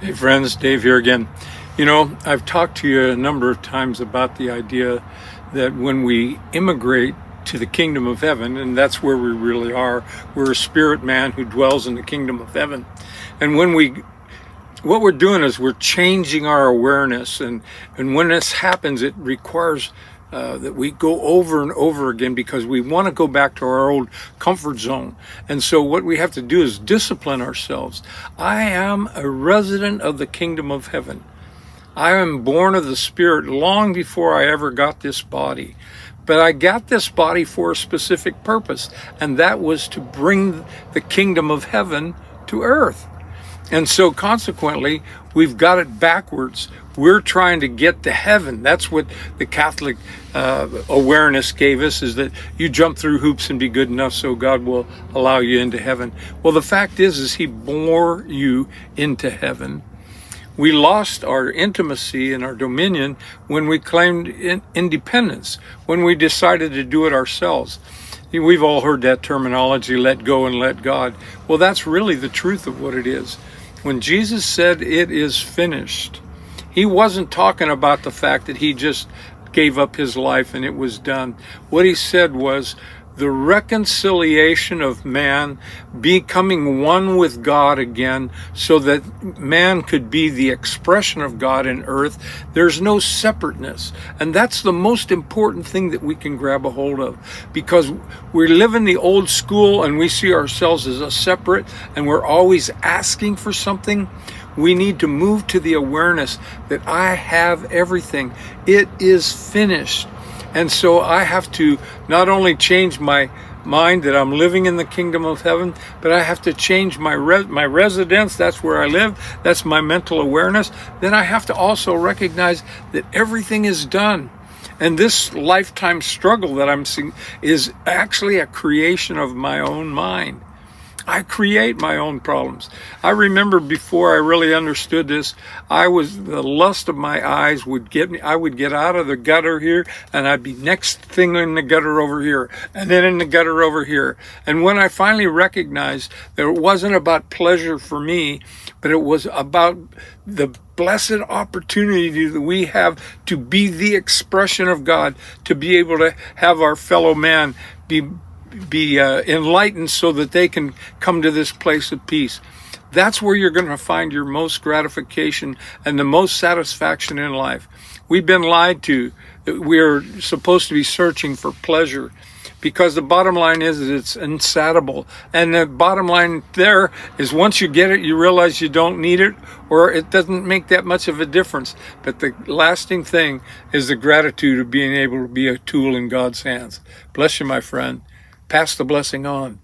Hey friends, Dave here again. You know, I've talked to you a number of times about the idea that when we immigrate to the kingdom of heaven, and that's where we really are, we're a spirit man who dwells in the kingdom of heaven. And what we're doing is we're changing our awareness, and when this happens, it requires that we go over and over again because we want to go back to our old comfort zone. And so what we have to do is discipline ourselves. I am a resident of the kingdom of heaven. I am born of the Spirit long before I ever got this body. But I got this body for a specific purpose, and that was to bring the kingdom of heaven to earth. And so consequently, we've got it backwards. We're trying to get to heaven. That's what the Catholic awareness gave us, is that you jump through hoops and be good enough so God will allow you into heaven. Well, the fact is he bore you into heaven. We lost our intimacy and our dominion when we claimed independence, when we decided to do it ourselves. We've all heard that terminology, let go and let God. Well, that's really the truth of what it is. When Jesus said it is finished, he wasn't talking about the fact that he just gave up his life and it was done. What he said was the reconciliation of man becoming one with God again so that man could be the expression of God in earth. There's no separateness. And that's the most important thing that we can grab a hold of, because we live in the old school and we see ourselves as a separate and we're always asking for something. We need to move to the awareness that I have everything. It is finished. And so I have to not only change my mind that I'm living in the kingdom of heaven, but I have to change my residence. That's where I live. That's my mental awareness. Then I have to also recognize that everything is done. And this lifetime struggle that I'm seeing is actually a creation of my own mind. I create my own problems. I remember before I really understood this, the lust of my eyes would get me. I would get out of the gutter here and I'd be next thing in the gutter over here and then in the gutter over here. And when I finally recognized that it wasn't about pleasure for me, but it was about the blessed opportunity that we have to be the expression of God, to be able to have our fellow man be enlightened so that they can come to this place of peace. That's where you're going to find your most gratification and the most satisfaction in life. We've been lied to that we're supposed to be searching for pleasure, because the bottom line is it's insatiable. And the bottom line there is once you get it, you realize you don't need it, or it doesn't make that much of a difference. But the lasting thing is the gratitude of being able to be a tool in God's hands. Bless you, my friend. Pass the blessing on.